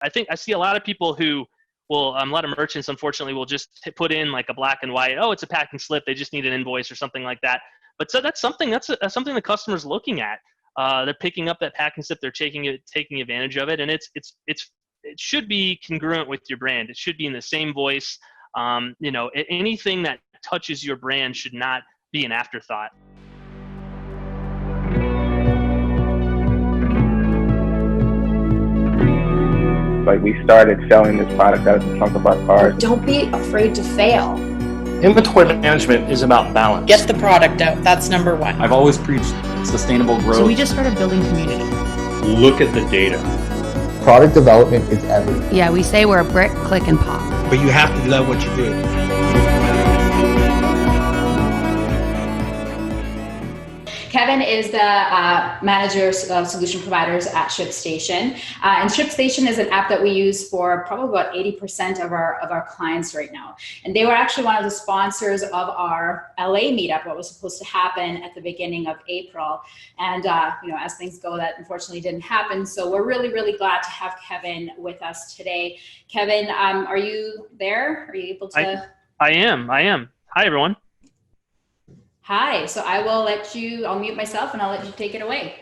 I think I see a lot of people who will, a lot of merchants, unfortunately, will just put in like a black and white, oh, it's a packing slip, they just need an invoice or something like that. But so that's something the customer's looking at. They're picking up that packing slip, they're taking advantage of it, and it should be congruent with your brand. It should be in the same voice. Anything that touches your brand should not be an afterthought. Like, we started selling this product out of the trunk of our cars. Don't be afraid to fail. Inventory management is about balance. Get the product out. That's number one. I've always preached sustainable growth. So we just started building community. Look at the data. Product development is everything. Yeah, we say we're a brick, click, and pop. But you have to love what you do. Kevin is the manager of solution providers at ShipStation. And ShipStation is an app that we use for probably about 80% of our clients right now. And they were actually one of the sponsors of our LA meetup, what was supposed to happen at the beginning of April. And as things go, that unfortunately didn't happen. So we're really, really glad to have Kevin with us today. Kevin, are you there? Are you able to? I am. Hi, everyone. Hi, so I'll mute myself and I'll let you take it away.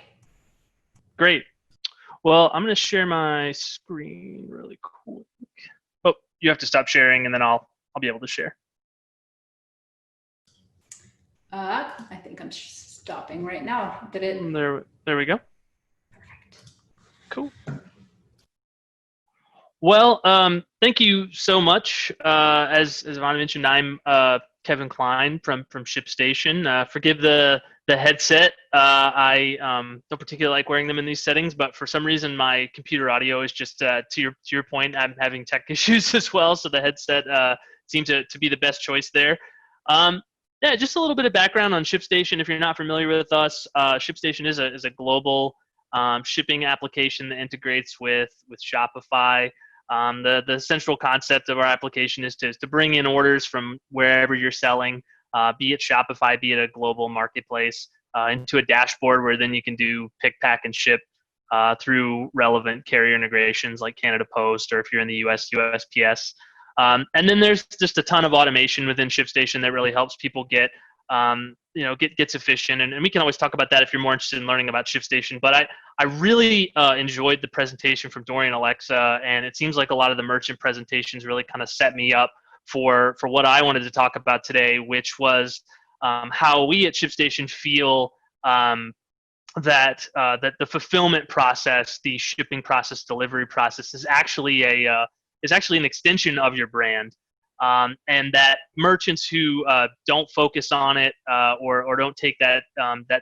Great. Well, I'm going to share my screen really quick. Oh, you have to stop sharing and then I'll be able to share. I think I'm stopping right now. Did it? There we go. Perfect. Cool. Well, thank you so much. As Ivana mentioned, I'm Kevin Klein from ShipStation. Forgive the headset. I don't particularly like wearing them in these settings, but for some reason my computer audio is just to your point. I'm having tech issues as well, so the headset seemed to be the best choice there. Just a little bit of background on ShipStation. If you're not familiar with us, ShipStation is a global shipping application that integrates with Shopify. The central concept of our application is to bring in orders from wherever you're selling, be it Shopify, be it a global marketplace, into a dashboard where then you can do pick, pack, and ship through relevant carrier integrations like Canada Post, or if you're in the US, USPS. And then there's just a ton of automation within ShipStation that really helps people get efficient. And we can always talk about that if you're more interested in learning about ShipStation. But I really enjoyed the presentation from Dorian and Alexa, and it seems like a lot of the merchant presentations really kind of set me up for what I wanted to talk about today, which was how we at ShipStation feel that the fulfillment process, the shipping process, delivery process is actually an extension of your brand. And that merchants who don't focus on it or don't take that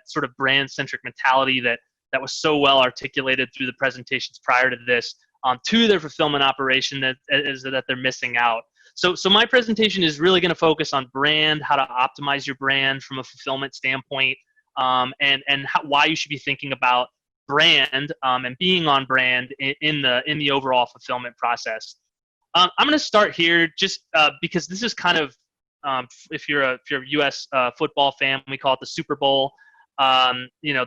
sort of brand-centric mentality that was so well articulated through the presentations prior to this to their fulfillment operation that they're missing out. So my presentation is really going to focus on brand, how to optimize your brand from a fulfillment standpoint, and why you should be thinking about brand and being on brand in the overall fulfillment process. I'm going to start here just because this is kind of, if you're a U.S. Football fan, we call it the Super Bowl.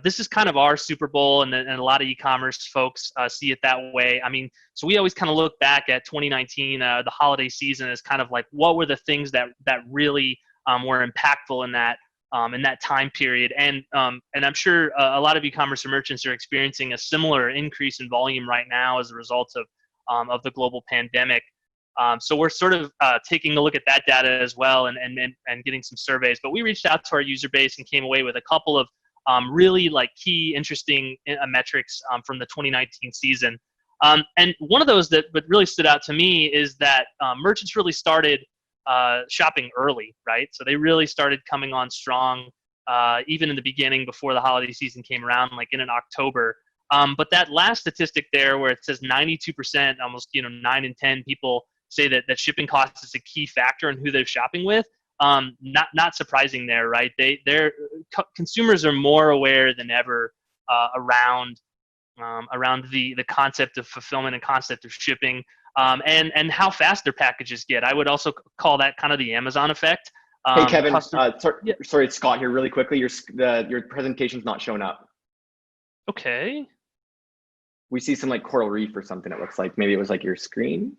This is kind of our Super Bowl, and a lot of e-commerce folks see it that way. I mean, so we always kind of look back at 2019, the holiday season, as kind of like what were the things that really were impactful in that time period. And I'm sure a lot of e-commerce merchants are experiencing a similar increase in volume right now as a result of the global pandemic. So we're sort of taking a look at that data as well and getting some surveys. But we reached out to our user base and came away with a couple of really key, interesting metrics from the 2019 season. And one of those that really stood out to me is that merchants really started shopping early, right? So they really started coming on strong even in the beginning before the holiday season came around, like in October. But that last statistic there where it says 92%, almost 9 in 10 people say that shipping costs is a key factor in who they're shopping with. Not surprising there, right? Consumers are more aware than ever around the concept of fulfillment and concept of shipping, and how fast their packages get. I would also call that kind of the Amazon effect. Hey Kevin, sorry, it's Scott here. Really quickly, your presentation's not showing up. Okay. We see some like coral reef or something. It looks like maybe it was like your screen.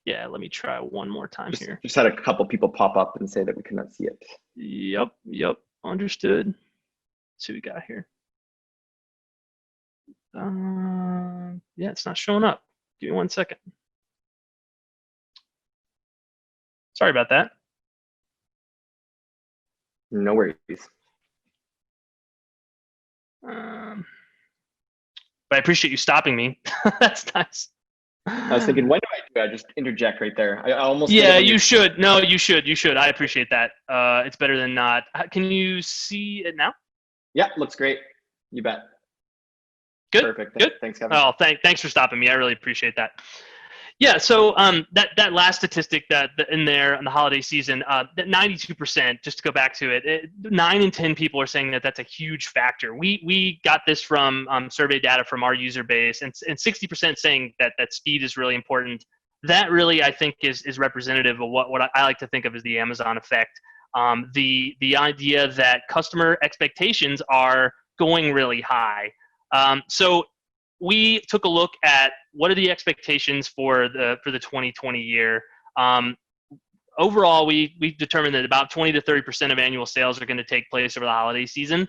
Yeah, let me try one more time here. Just had a couple people pop up and say that we could not see it. Yep, understood. Let's see what we got here. Yeah, it's not showing up. Give me 1 second. Sorry about that. No worries. But I appreciate you stopping me. That's nice. I was thinking, when do I just interject right there? I almost. Yeah, you should. No, you should. I appreciate that. It's better than not. Can you see it now? Yeah, looks great. You bet. Good. Perfect. Good. Thanks, Kevin. Oh, thanks for stopping me. I really appreciate that. Yeah. So that last statistic that in there on the holiday season, that 92%. Just to go back to it, 9 in 10 people are saying that that's a huge factor. We got this from survey data from our user base, and 60% saying that speed is really important. That really, I think, is representative of what I like to think of as the Amazon effect. The idea that customer expectations are going really high. So we took a look at what are the expectations for the 2020 year. Overall, we determined that about 20 to 30% of annual sales are going to take place over the holiday season.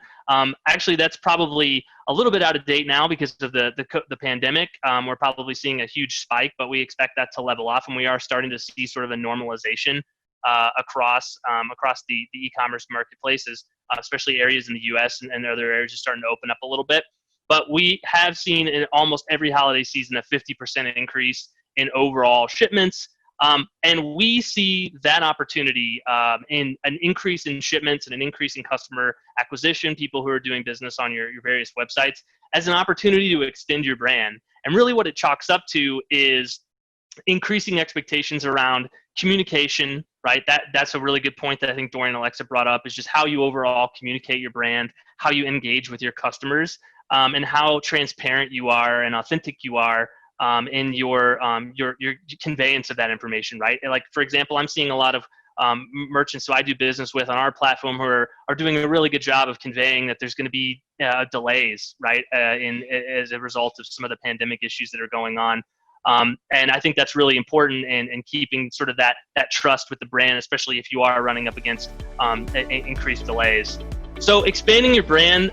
Actually, that's probably a little bit out of date now because of the pandemic. We're probably seeing a huge spike, but we expect that to level off, and we are starting to see sort of a normalization across the e-commerce marketplaces, especially areas in the U.S. and other areas are starting to open up a little bit. But we have seen in almost every holiday season a 50% increase in overall shipments. And we see that opportunity in an increase in shipments and an increase in customer acquisition, people who are doing business on your various websites, as an opportunity to extend your brand. And really what it chalks up to is increasing expectations around communication, right? That's a really good point that I think Dorian and Alexa brought up, is just how you overall communicate your brand, how you engage with your customers, and how transparent you are and authentic you are in your conveyance of that information, right? Like, for example, I'm seeing a lot of merchants who I do business with on our platform who are doing a really good job of conveying that there's going to be delays, right, as a result of some of the pandemic issues that are going on. And I think that's really important in keeping sort of that trust with the brand, especially if you are running up against increased delays. So expanding your brand,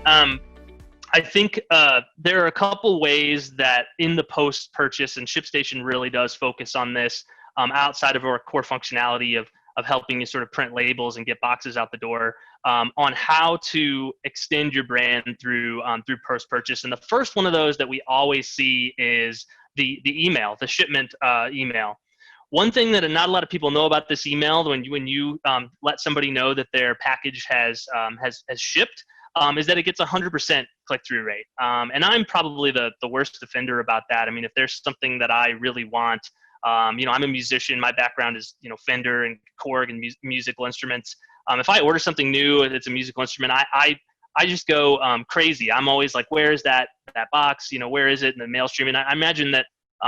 I think there are a couple ways that in the post-purchase, and ShipStation really does focus on this outside of our core functionality of helping you sort of print labels and get boxes out the door, on how to extend your brand through post-purchase. And the first one of those that we always see is the email, the shipment email. One thing that not a lot of people know about this email, when you let somebody know that their package has shipped, is that it gets 100% click-through rate. And I'm probably the worst offender about that. I mean, if there's something that I really want, I'm a musician. My background is, Fender and Korg and musical instruments. If I order something new and it's a musical instrument, I just go crazy. I'm always like, where is that box? Where is it in the mail stream? And I imagine that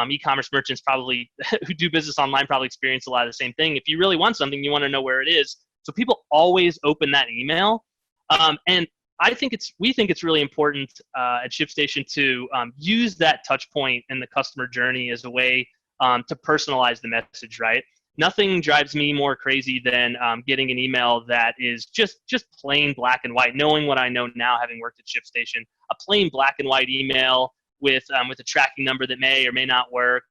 e-commerce merchants probably who do business online probably experience a lot of the same thing. If you really want something, you want to know where it is. So people always open that email. And we think it's really important at ShipStation to use that touch point in the customer journey as a way to personalize the message, right? Nothing drives me more crazy than getting an email that is just plain black and white. Knowing what I know now, having worked at ShipStation, a plain black and white email with a tracking number that may or may not work,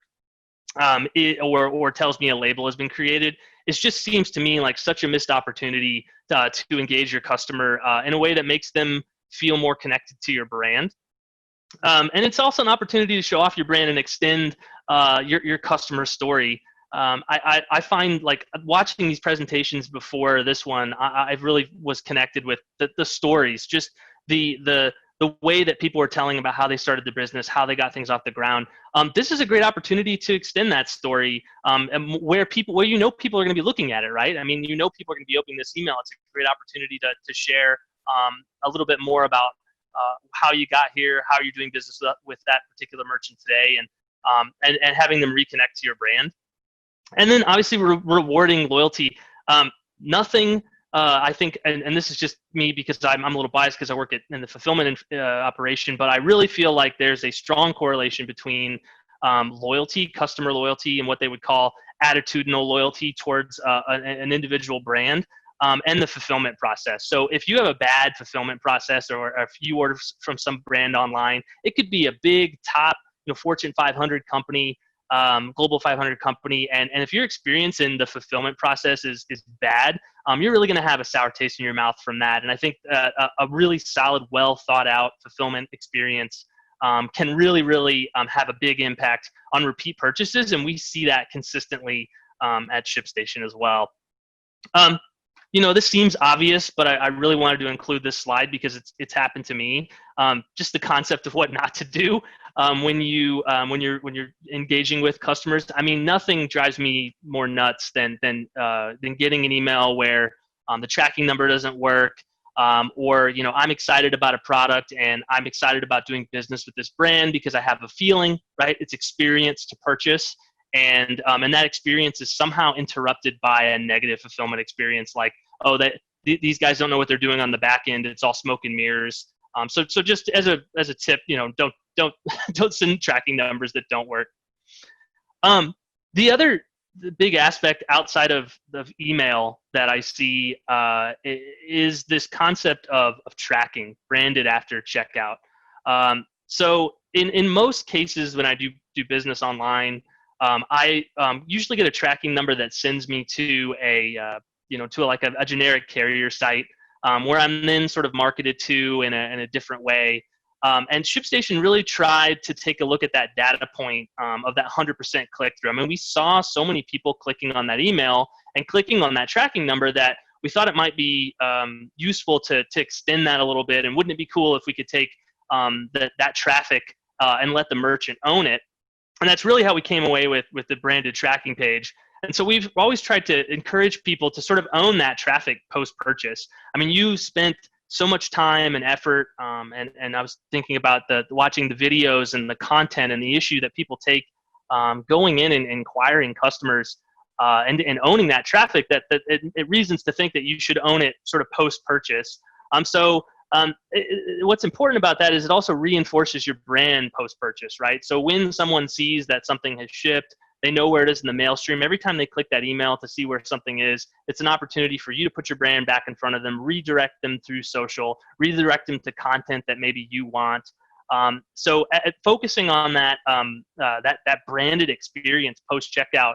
or tells me a label has been created. It just seems to me like such a missed opportunity to engage your customer in a way that makes them feel more connected to your brand. And it's also an opportunity to show off your brand and extend your customer story. I find, like, watching these presentations before this one, I really was connected with the stories, just the way that people were telling about how they started the business, how they got things off the ground. This is a great opportunity to extend that story, and where people are going to be looking at it, right? I mean, people are going to be opening this email. It's a great opportunity to share a little bit more about how you got here, how you're doing business with that particular merchant today, and having them reconnect to your brand. And then obviously rewarding loyalty. Nothing I think, and this is just me because I'm a little biased because I work in the fulfillment operation, but I really feel like there's a strong correlation between loyalty, customer loyalty, and what they would call attitudinal loyalty towards an individual brand, and the fulfillment process. So if you have a bad fulfillment process, or if you order from some brand online, it could be a big top, Fortune 500 company, global 500 company, and if your experience in the fulfillment process is bad, you're really going to have a sour taste in your mouth from that. And I think a really solid, well thought out fulfillment experience can really have a big impact on repeat purchases, and we see that consistently at ShipStation as well. This seems obvious, but I really wanted to include this slide because it's happened to me. Just the concept of what not to do when you're engaging with customers. I mean, nothing drives me more nuts than getting an email where the tracking number doesn't work, or I'm excited about a product and I'm excited about doing business with this brand because I have a feeling, right? It's experience to purchase. And that experience is somehow interrupted by a negative fulfillment experience, like, oh, these guys don't know what they're doing on the back end. It's all smoke and mirrors. So just as a tip, don't send tracking numbers that don't work. The big aspect outside of email that I see is this concept of tracking, branded after checkout. So in most cases when I do business online, I usually get a tracking number that sends me to a generic carrier site where I'm then sort of marketed to in a different way. And ShipStation really tried to take a look at that data point of that 100% click-through. I mean, we saw so many people clicking on that email and clicking on that tracking number that we thought it might be useful to extend that a little bit. And wouldn't it be cool if we could take that traffic and let the merchant own it? And that's really how we came away with the branded tracking page. And so we've always tried to encourage people to sort of own that traffic post-purchase. I mean, you spent so much time and effort, and I was thinking about watching the videos and the content and the issue that people take going in and inquiring customers and owning that traffic, that it reasons to think that you should own it sort of post-purchase. What's important about that is it also reinforces your brand post-purchase, right? So when someone sees that something has shipped, they know where it is in the mail stream. Every time they click that email to see where something is, it's an opportunity for you to put your brand back in front of them, redirect them through social, redirect them to content that maybe you want. Focusing on that branded experience post-checkout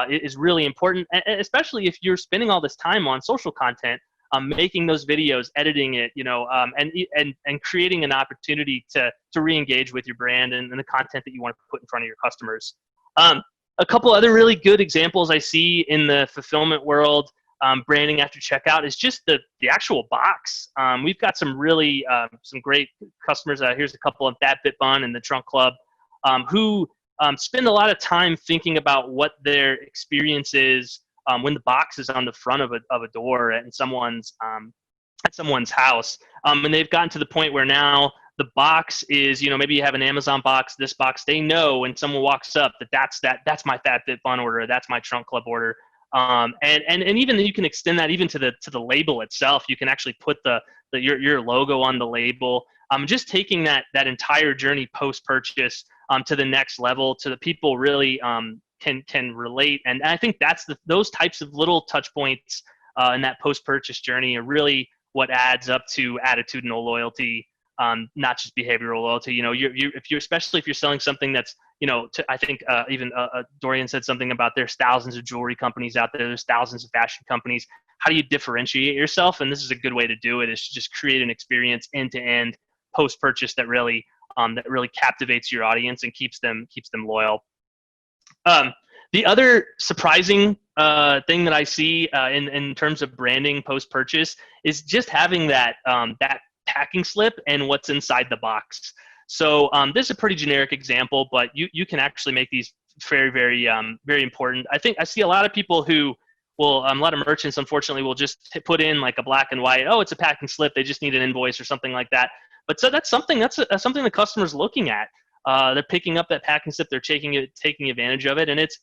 is really important, especially if you're spending all this time on social content, making those videos, editing it, and creating an opportunity to re-engage with your brand and the content that you want to put in front of your customers. A couple other really good examples I see in the fulfillment world, branding after checkout, is just the actual box. We've got some really some great customers. Here's a couple of That Bit Bun and the Trunk Club, who spend a lot of time thinking about what their experience is when the box is on the front of a door at someone's house. And they've gotten to the point where now the box is, maybe you have an Amazon box, this box, they know when someone walks up that's my That Bit Bun order, that's my Trunk Club order. And even you can extend that even to the label itself. You can actually put your logo on the label. Just taking that entire journey post-purchase to the next level, to the people really can relate. And I think that's those types of little touch points in that post-purchase journey are really what adds up to attitudinal loyalty, not just behavioral loyalty. Especially if you're selling something that's, I think even Dorian said something about there's thousands of jewelry companies out there. There's thousands of fashion companies. How do you differentiate yourself? And this is a good way to do it, is to just create an experience end to end post-purchase that really captivates your audience and keeps them loyal. The other surprising thing that I see in terms of branding post-purchase is just having that packing slip and what's inside the box. So this is a pretty generic example, but you can actually make these very, very, very important. I think I see a lot of people who will, a lot of merchants, unfortunately, will just put in like a black and white, oh, it's a packing slip, they just need an invoice or something like that. But so that's something the customer's looking at. They're picking up that packing slip, they're taking advantage of it, and it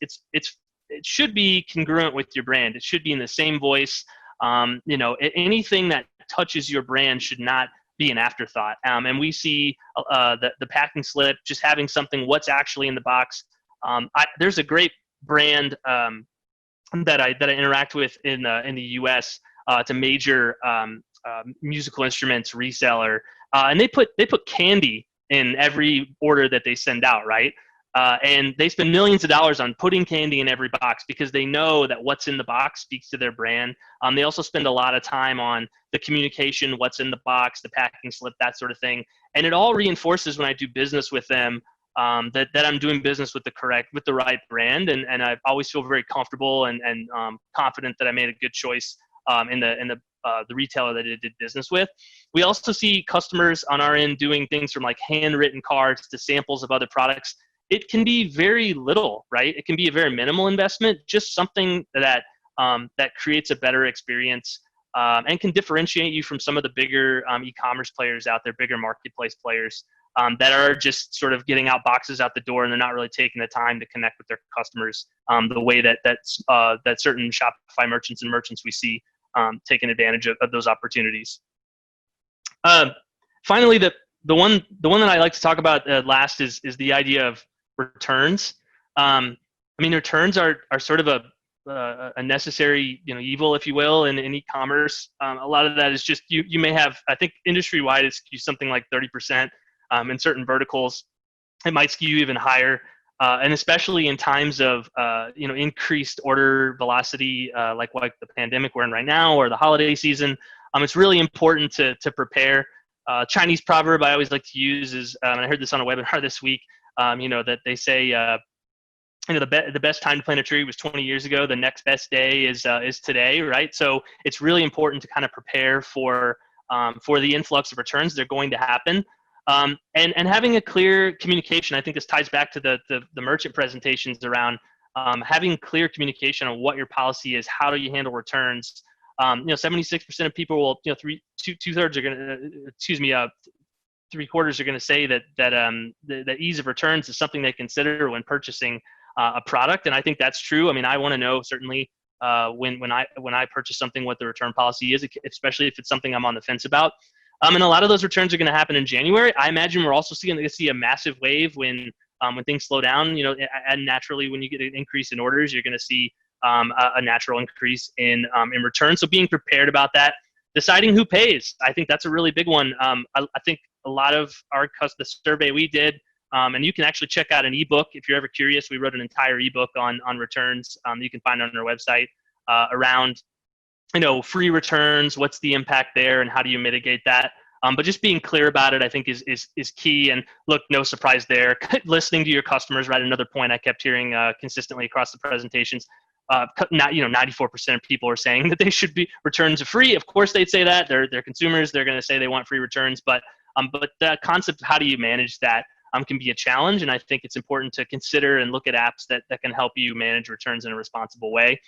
should be congruent with your brand. It should be in the same voice. Anything that touches your brand should not be an afterthought. And we see the packing slip, just having something, what's actually in the box. There's a great brand that I interact with in the U.S. It's a major musical instruments reseller, and they put candy in every order that they send out, right? And they spend millions of dollars on putting candy in every box because they know that what's in the box speaks to their brand. They also spend a lot of time on the communication, what's in the box, the packing slip, that sort of thing. And it all reinforces when I do business with them that I'm doing business with the right brand. And I always feel very comfortable and confident that I made a good choice in the retailer that I did business with. We also see customers on our end doing things from like handwritten cards to samples of other products. It can be very little, right? It can be a very minimal investment, just something that creates a better experience and can differentiate you from some of the bigger e-commerce players out there, bigger marketplace players that are just sort of getting out boxes out the door, and they're not really taking the time to connect with their customers the way that certain Shopify merchants and merchants we see taking advantage of those opportunities. Finally, the one that I like to talk about last is the idea of returns. Returns are sort of a necessary evil, if you will, in e-commerce. A lot of that is just you may have, I think industry-wide it's something like 30%. In certain verticals, it might skew even higher. And especially in times of increased order velocity, like the pandemic we're in right now, or the holiday season, it's really important to prepare. Chinese proverb I always like to use is, and I heard this on a webinar this week, that they say, the best time to plant a tree was 20 years ago. The next best day is today, right? So it's really important to kind of prepare for the influx of returns. They're going to happen. And having a clear communication, I think this ties back to the merchant presentations around having clear communication on what your policy is. How do you handle returns? 76% of people will, two-thirds are going to, three-quarters are going to say that the ease of returns is something they consider when purchasing a product. And I think that's true. I mean, I want to know certainly when I purchase something what the return policy is, especially if it's something I'm on the fence about. And a lot of those returns are going to happen in January. I imagine we're also going to see a massive wave when things slow down. And naturally, when you get an increase in orders, you're going to see a natural increase in returns. So being prepared about that, deciding who pays, I think that's a really big one. I think a lot of the survey we did, and you can actually check out an ebook if you're ever curious. We wrote an entire ebook on returns you can find on our website around free returns, what's the impact there, and how do you mitigate that? But just being clear about it, I think, is key. And look, no surprise there. Listening to your customers, right? Another point I kept hearing consistently across the presentations. 94% of people are saying that they should be returns are free. Of course, they'd say that. They're consumers. They're going to say they want free returns. But the concept of how do you manage that can be a challenge. And I think it's important to consider and look at apps that can help you manage returns in a responsible way.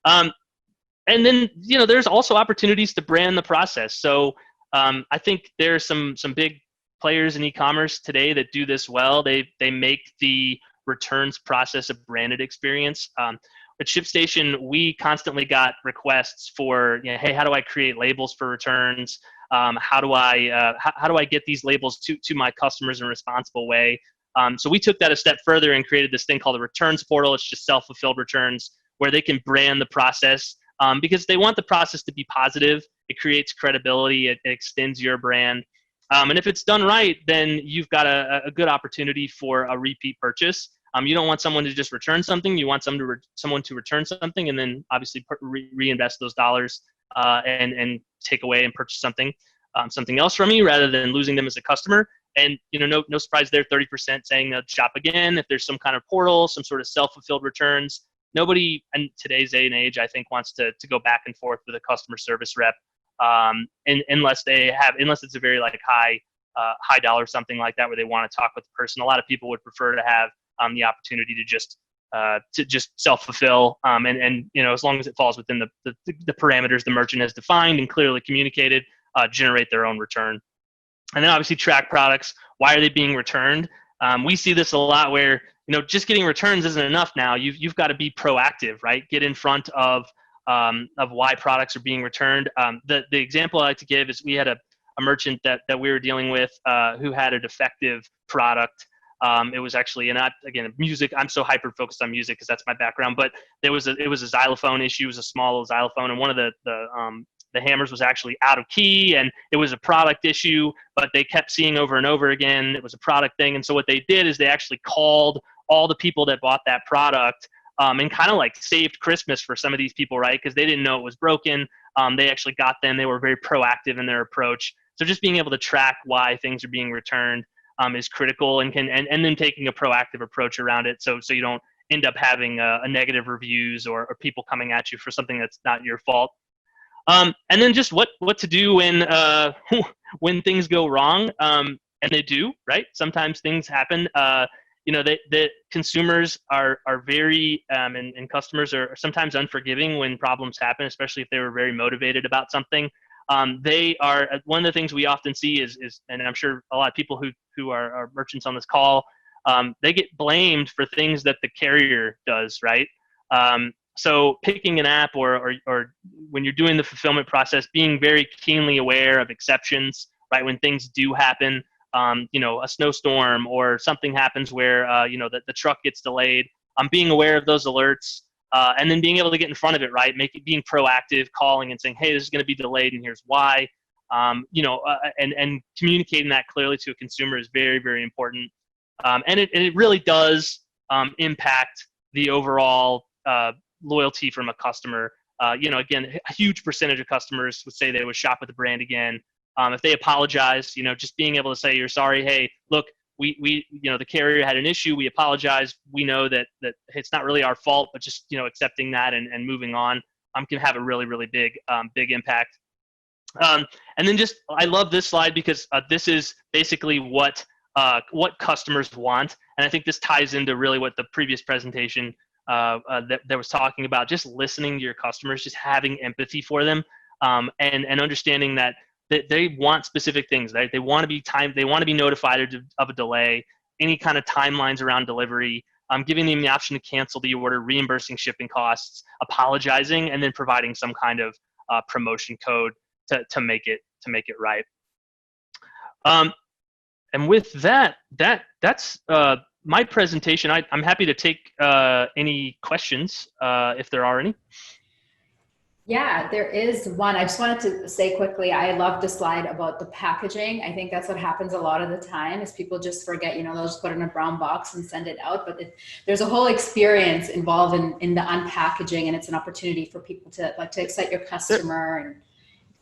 And then, there's also opportunities to brand the process. So I think there's some big players in e-commerce today that do this well. They make the returns process a branded experience. At ShipStation, we constantly got requests for, hey, how do I create labels for returns? How do I get these labels to my customers in a responsible way? So we took that a step further and created this thing called the returns portal. It's just self-fulfilled returns where they can brand the process. Because they want the process to be positive. It creates credibility. It extends your brand. And if it's done right, then you've got a good opportunity for a repeat purchase. You don't want someone to just return something. You want someone to return something and then obviously reinvest those dollars and take away and purchase something else from you rather than losing them as a customer. And no surprise there, 30% saying they'll shop again if there's some kind of portal, some sort of self-fulfilled returns. Nobody in today's day and age, I think, wants to go back and forth with a customer service rep, unless it's a very high dollar something like that where they want to talk with the person. A lot of people would prefer to have the opportunity to just self-fulfill, and as long as it falls within the parameters the merchant has defined and clearly communicated, generate their own return. And then obviously track products. Why are they being returned? We see this a lot where just getting returns isn't enough now. You've got to be proactive, right? Get in front of of why products are being returned. The example I like to give is we had a merchant that we were dealing with who had a defective product. It was actually, and again, music. I'm so hyper focused on music because that's my background. But it was a xylophone issue. It was a small xylophone, and one of the hammers was actually out of key, and it was a product issue. But they kept seeing over and over again it was a product thing. And so what they did is they actually called all the people that bought that product and kind of like saved Christmas for some of these people, right? Because they didn't know it was broken. They actually got them. They were very proactive in their approach. So just being able to track why things are being returned is critical, and then taking a proactive approach around it, so you don't end up having a negative reviews or people coming at you for something that's not your fault. And then just what to do when when things go wrong, and they do, right? Sometimes things happen. The consumers are very and customers are sometimes unforgiving when problems happen, especially if they were very motivated about something. They are one of the things we often see is, and I'm sure a lot of people who are merchants on this call, they get blamed for things that the carrier does, right? So picking an app or when you're doing the fulfillment process, being very keenly aware of exceptions, right? When things do happen, a snowstorm or something happens where the truck gets delayed. Being aware of those alerts. And then being able to get in front of it, right? Being proactive, calling and saying, hey, this is going to be delayed and here's why. And communicating that clearly to a consumer is very, very important. And it really does impact the overall loyalty from a customer. Again, a huge percentage of customers would say they would shop with the brand again. If they apologize, just being able to say, you're sorry, hey, look, we the carrier had an issue. We apologize. We know that it's not really our fault, but just accepting that and moving on can have a really, really big impact. And then I love this slide because this is basically what customers want, and I think this ties into really what the previous presentation that was talking about. Just listening to your customers, just having empathy for them, and understanding that they want specific things, right? They want to be they want to be notified of a delay, any kind of timelines around delivery, giving them the option to cancel the order, reimbursing shipping costs, apologizing, and then providing some kind of promotion code to make it right. And with that's my presentation. I'm happy to take any questions if there are any. Yeah, there is one. I just wanted to say quickly, I love the slide about the packaging. I think that's what happens a lot of the time is people just forget, they'll just put it in a brown box and send it out. But there's a whole experience involved in the unpackaging, and it's an opportunity for people to excite your customer.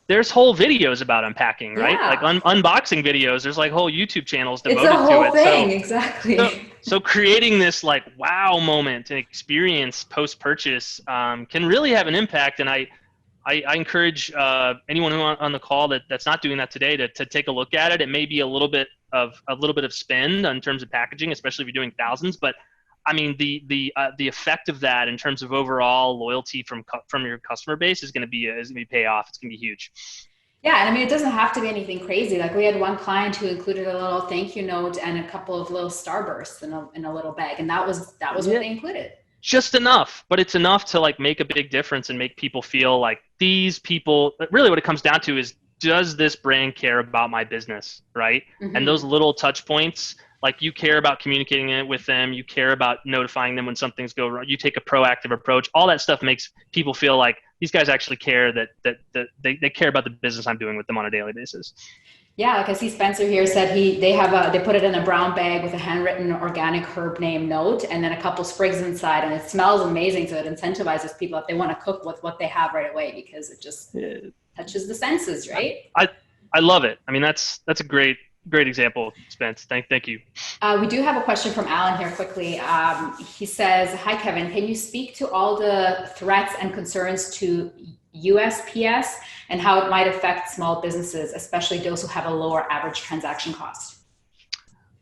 There's whole videos about unpacking, right? Yeah. Like unboxing videos. There's like whole YouTube channels devoted to it. It's a whole thing, exactly. So creating this like wow moment and experience post-purchase can really have an impact. And I encourage anyone who on the call that's not doing that today to take a look at it. It may be a little bit of spend in terms of packaging, especially if you're doing thousands. But I mean, the effect of that in terms of overall loyalty from your customer base is going to be pay off. It's going to be huge. Yeah, and I mean, it doesn't have to be anything crazy. Like we had one client who included a little thank you note and a couple of little Starbursts in a little bag, and that was what they included. Just enough, but it's enough to like make a big difference and make people feel like these people. Really, what it comes down to is, does this brand care about my business, right? Mm-hmm. And those little touch points. Like you care about communicating it with them, you care about notifying them when something's go wrong, you take a proactive approach. All that stuff makes people feel like these guys actually care, that they care about the business I'm doing with them on a daily basis. Yeah, like I see Spencer here said they put it in a brown bag with a handwritten organic herb name note and then a couple sprigs inside, and it smells amazing. So it incentivizes people if they want to cook with what they have right away, because it just touches the senses, right? I love it. I mean, that's a great example, Spence. Thank you. We do have a question from Alan here quickly. He says, hi, Kevin, can you speak to all the threats and concerns to USPS and how it might affect small businesses, especially those who have a lower average transaction cost?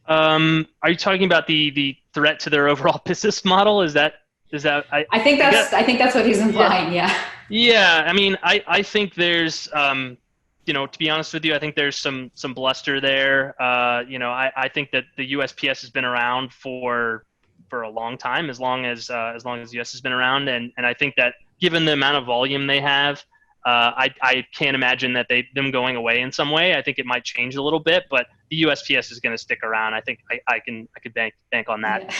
Are you talking about the threat to their overall business model? Is that I think that's what he's implying. Yeah. I mean, I think there's to be honest with you, I think there's some bluster there. I think that the USPS has been around for a long time, as long as the US has been around, and I think that given the amount of volume they have, I can't imagine that them going away in some way. I think it might change a little bit, but the USPS is going to stick around. I think I could bank on that. Yeah.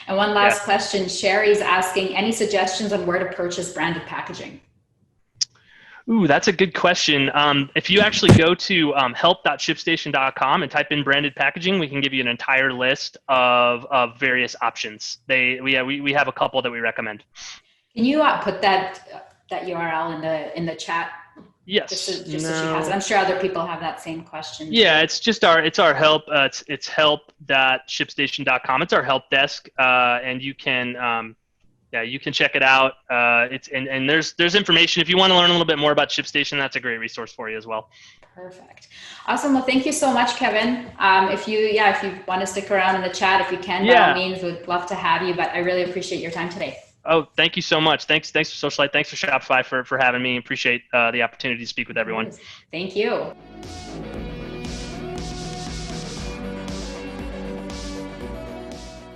And one last question. Sherry's asking, any suggestions on where to purchase branded packaging? Ooh, that's a good question. If you actually go to help.shipstation.com and type in branded packaging, we can give you an entire list of various options. We have a couple that we recommend. Can you put that URL in the chat? Yes. Just so she has it. I'm sure other people have that same question. Yeah, it's just our help. It's help.shipstation.com. It's our help desk, and you can you can check it out. And there's information if you want to learn a little bit more about ShipStation. That's a great resource for you as well. Perfect. Awesome. Well, thank you so much, Kevin. If you want to stick around in the chat, if you can, by all means, we'd love to have you. But I really appreciate your time today. Oh, thank you so much. Thanks for Socialite. Thanks for Shopify for having me. Appreciate the opportunity to speak with everyone. Thank you.